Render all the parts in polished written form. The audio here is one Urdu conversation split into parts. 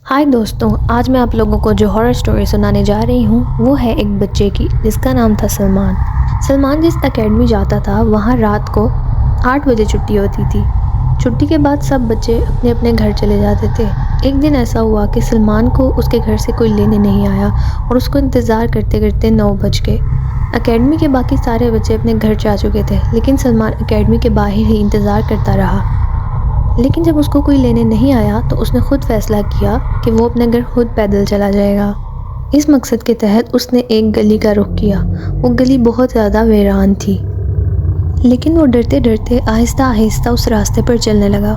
ہائے دوستوں، آج میں آپ لوگوں کو جو ہارر سٹوری سنانے جا رہی ہوں وہ ہے ایک بچے کی جس کا نام تھا سلمان۔ سلمان جس اکیڈمی جاتا تھا وہاں رات کو 8 بجے چھٹی ہوتی تھی۔ چھٹی کے بعد سب بچے اپنے اپنے گھر چلے جاتے تھے۔ ایک دن ایسا ہوا کہ سلمان کو اس کے گھر سے کوئی لینے نہیں آیا اور اس کو انتظار کرتے کرتے 9 بج گئے۔ اکیڈمی کے باقی سارے بچے اپنے گھر جا چکے تھے لیکن سلمان اکیڈمی کے باہر ہی انتظار کرتا رہا۔ لیکن جب اس کو کوئی لینے نہیں آیا تو اس نے خود فیصلہ کیا کہ وہ اپنے گھر خود پیدل چلا جائے گا۔ اس مقصد کے تحت اس نے ایک گلی کا رخ کیا۔ وہ گلی بہت زیادہ ویران تھی لیکن وہ ڈرتے ڈرتے آہستہ آہستہ اس راستے پر چلنے لگا۔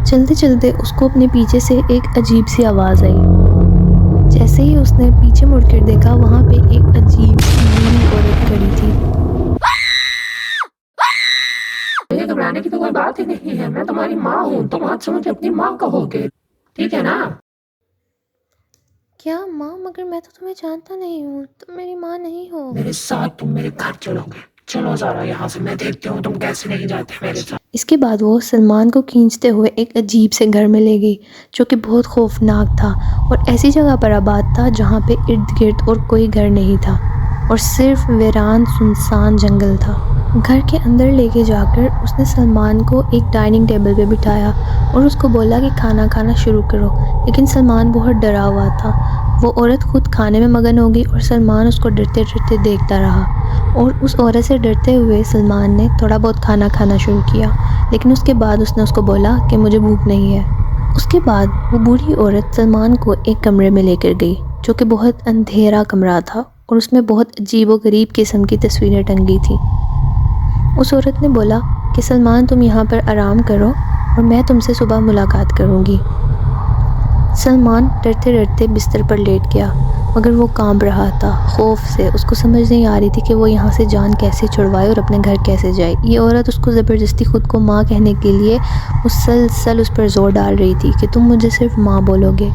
چلتے چلتے اس کو اپنے پیچھے سے ایک عجیب سی آواز آئی۔ جیسے ہی اس نے پیچھے مڑ کر دیکھا وہاں پہ ایک عجیب سی بوڑھی عورت کھڑی تھی۔ یہ گھبرانے کی تو کوئی بات ہی نہیں ہے، میں تمہاری ماں ہوں، تم آج سے مجھے اپنی ماں کہو گے، ٹھیک ہے نا؟ کیا ماں؟ مگر میں تو تمہیں جانتا نہیں ہوں، تم میری ماں نہیں ہو۔ میرے ساتھ تم میرے گھر چلو گے، چلو ذرا یہاں سے، میں دیکھتی ہوں تم کیسے نہیں جاتے میرے ساتھ۔ اس کے بعد وہ سلمان کو کھینچتے ہوئے ایک عجیب سے گھر میں لے گئی جو کہ بہت خوفناک تھا اور ایسی جگہ پر آباد تھا جہاں پہ ارد گرد اور کوئی گھر نہیں تھا اور صرف ویران سنسان جنگل تھا۔ گھر کے اندر لے کے جا کر اس نے سلمان کو ایک ڈائننگ ٹیبل پہ بٹھایا اور اس کو بولا کہ کھانا کھانا شروع کرو، لیکن سلمان بہت ڈرا ہوا تھا۔ وہ عورت خود کھانے میں مگن ہو گئی اور سلمان اس کو ڈرتے ڈرتے دیکھتا رہا اور اس عورت سے ڈرتے ہوئے سلمان نے تھوڑا بہت کھانا کھانا شروع کیا، لیکن اس کے بعد اس نے اس کو بولا کہ مجھے بھوک نہیں ہے۔ اس کے بعد وہ بوڑھی عورت سلمان کو ایک کمرے میں لے کر گئی جو کہ بہت اندھیرا کمرہ تھا اور اس میں بہت عجیب و غریب قسم کی تصویریں ٹنگی تھیں۔ اس عورت نے بولا کہ سلمان تم یہاں پر آرام کرو اور میں تم سے صبح ملاقات کروں گی۔ سلمان ڈرتے ڈرتے بستر پر لیٹ گیا مگر وہ کانپ رہا تھا خوف سے۔ اس کو سمجھ نہیں آ رہی تھی کہ وہ یہاں سے جان کیسے چھڑوائے اور اپنے گھر کیسے جائے۔ یہ عورت اس کو زبردستی خود کو ماں کہنے کے لیے مسلسل اس پر زور ڈال رہی تھی کہ تم مجھے صرف ماں بولو گے۔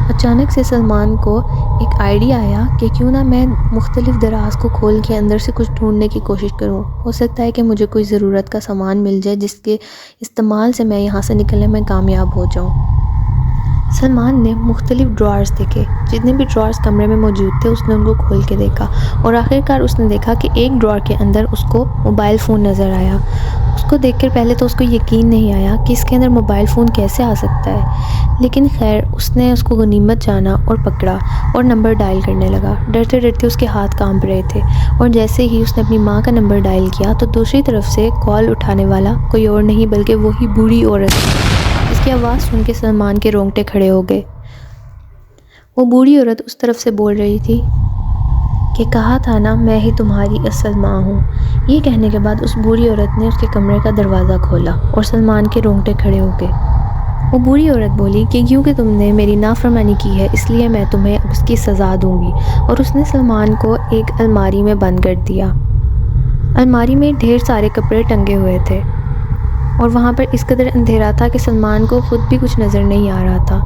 اچانک سے سلمان کو ایک آئیڈیا آیا کہ کیوں نہ میں مختلف دراز کو کھول کے اندر سے کچھ ڈھونڈنے کی کوشش کروں، ہو سکتا ہے کہ مجھے کوئی ضرورت کا سامان مل جائے جس کے استعمال سے میں یہاں سے نکلنے میں کامیاب ہو جاؤں۔ سلمان نے مختلف ڈرارز دیکھے، جتنے بھی ڈرارز کمرے میں موجود تھے اس نے ان کو کھول کے دیکھا اور آخرکار اس نے دیکھا کہ ایک ڈرار کے اندر اس کو موبائل فون نظر آیا۔ اس کو دیکھ کر پہلے تو اس کو یقین نہیں آیا کہ اس کے اندر موبائل فون کیسے آ سکتا ہے، لیکن خیر اس نے اس کو غنیمت جانا اور پکڑا اور نمبر ڈائل کرنے لگا۔ ڈرتے ڈرتے اس کے ہاتھ کانپ رہے تھے اور جیسے ہی اس نے اپنی ماں کا نمبر ڈائل کیا تو دوسری طرف سے کال اٹھانے والا کوئی اور نہیں بلکہ وہی بوڑھی عورت تھی۔ اس کی آواز سن کے سلمان کے رونگٹے کھڑے ہو گئے۔ وہ بوڑھی عورت اس طرف سے بول رہی تھی کہ کہا تھا نا میں ہی تمہاری اصل ماں ہوں۔ یہ کہنے کے بعد اس بوڑھی عورت نے اس کے کمرے کا دروازہ کھولا اور سلمان کے رونگٹے کھڑے ہو گئے۔ وہ بوڑھی عورت بولی کہ کیونکہ تم نے میری نافرمانی کی ہے اس لیے میں تمہیں اب اس کی سزا دوں گی، اور اس نے سلمان کو ایک الماری میں بند کر دیا۔ الماری میں ڈھیر سارے کپڑے ٹنگے ہوئے تھے اور وہاں پر اس قدر اندھیرا تھا کہ سلمان کو خود بھی کچھ نظر نہیں آ رہا تھا۔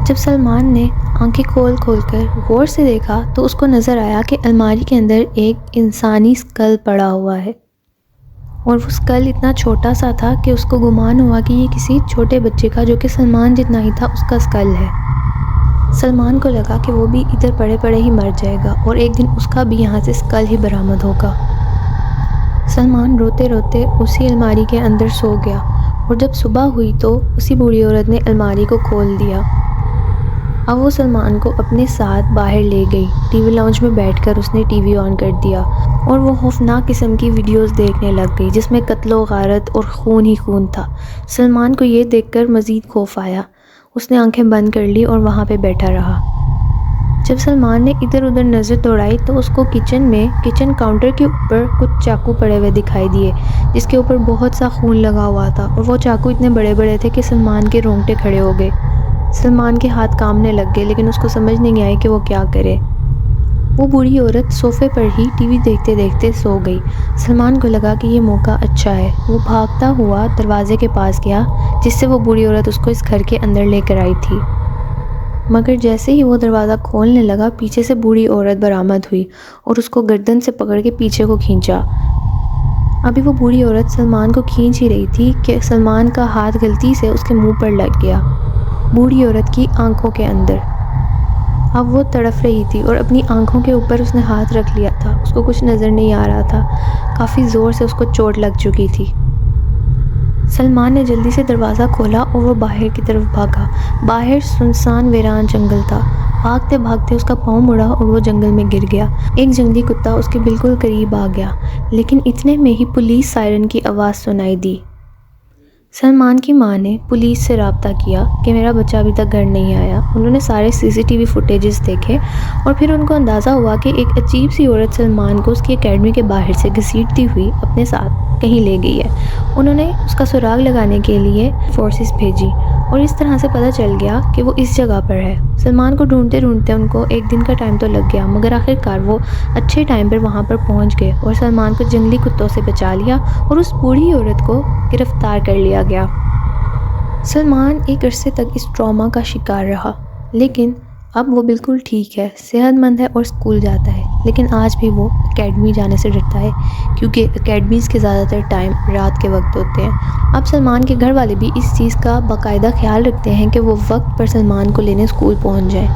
جب سلمان نے آنکھیں کھول کر غور سے دیکھا تو اس کو نظر آیا کہ الماری کے اندر ایک انسانی اسکل پڑا ہوا ہے اور وہ اسکل اتنا چھوٹا سا تھا کہ اس کو گمان ہوا کہ یہ کسی چھوٹے بچے کا جو کہ سلمان جتنا ہی تھا اس کا اسکل ہے۔ سلمان کو لگا کہ وہ بھی ادھر پڑے پڑے ہی مر جائے گا اور ایک دن اس کا بھی یہاں سے اسکل ہی برآمد ہوگا۔ سلمان روتے روتے اسی الماری کے اندر سو گیا اور جب صبح ہوئی تو اسی بوڑھی عورت نے الماری کو کھول دیا۔ اب وہ سلمان کو اپنے ساتھ باہر لے گئی۔ ٹی وی لاؤنج میں بیٹھ کر اس نے ٹی وی آن کر دیا اور وہ خوفناک قسم کی ویڈیوز دیکھنے لگ گئی جس میں قتل و غارت اور خون ہی خون تھا۔ سلمان کو یہ دیکھ کر مزید خوف آیا۔ اس نے آنکھیں بند کر لی اور وہاں پہ بیٹھا رہا۔ جب سلمان نے ادھر ادھر نظر دوڑائی تو اس کو کچن کاؤنٹر کے اوپر کچھ چاقو پڑے ہوئے دکھائی دیے جس کے اوپر بہت سا خون لگا ہوا تھا، اور وہ چاقو اتنے بڑے بڑے تھے کہ سلمان کے رونگٹے کھڑے ہو گئے۔ سلمان کے ہاتھ کانپنے لگ گئے لیکن اس کو سمجھ نہیں آئی کہ وہ کیا کرے۔ وہ بوڑھی عورت صوفے پر ہی ٹی وی دیکھتے دیکھتے سو گئی۔ سلمان کو لگا کہ یہ موقع اچھا ہے۔ وہ بھاگتا ہوا دروازے کے پاس گیا جس سے وہ بوڑھی عورت اس کو اس گھر کے اندر لے کر آئی تھی، مگر جیسے ہی وہ دروازہ کھولنے لگا پیچھے سے بوڑھی عورت برآمد ہوئی اور اس کو گردن سے پکڑ کے پیچھے کو کھینچا۔ ابھی وہ بوڑھی عورت سلمان کو کھینچ ہی رہی تھی کہ سلمان کا ہاتھ غلطی سے اس کے منہ پر لگ گیا بوڑھی عورت کی آنکھوں کے اندر۔ اب وہ تڑپ رہی تھی اور اپنی آنکھوں کے اوپر اس نے ہاتھ رکھ لیا تھا، اس کو کچھ نظر نہیں آ رہا تھا، کافی زور سے اس کو چوٹ لگ چکی تھی۔ سلمان نے جلدی سے دروازہ کھولا اور وہ باہر کی طرف بھاگا۔ باہر سنسان ویران جنگل تھا۔ بھاگتے بھاگتے اس کا پاؤں مڑا اور وہ جنگل میں گر گیا۔ ایک جنگلی کتا اس کے بالکل قریب آ گیا، لیکن اتنے میں ہی پولیس سائرن کی آواز سنائی دی۔ سلمان کی ماں نے پولیس سے رابطہ کیا کہ میرا بچہ ابھی تک گھر نہیں آیا۔ انہوں نے سارے CCTV فوٹیجز دیکھے اور پھر ان کو اندازہ ہوا کہ ایک عجیب سی عورت سلمان کو اس کی اکیڈمی کے باہر سے گھسیٹتی ہوئی اپنے ساتھ کہیں لے گئی ہے۔ انہوں نے اس کا سراغ لگانے کے لیے فورسز بھیجی اور اس طرح سے پتہ چل گیا کہ وہ اس جگہ پر ہے۔ سلمان کو ڈھونڈتے ڈھونڈتے ان کو ایک دن کا ٹائم تو لگ گیا، مگر آخرکار وہ اچھے ٹائم پر وہاں پر پہنچ گئے اور سلمان کو جنگلی کتوں سے بچا لیا اور اس بوڑھی عورت کو گرفتار کر لیا گیا۔ سلمان ایک عرصے تک اس ٹراما کا شکار رہا، لیکن اب وہ بالکل ٹھیک ہے، صحت مند ہے اور اسکول جاتا ہے، لیکن آج بھی وہ اکیڈمی جانے سے ڈرتا ہے کیونکہ اکیڈمیز کے زیادہ تر ٹائم رات کے وقت ہوتے ہیں۔ اب سلمان کے گھر والے بھی اس چیز کا باقاعدہ خیال رکھتے ہیں کہ وہ وقت پر سلمان کو لینے اسکول پہنچ جائیں۔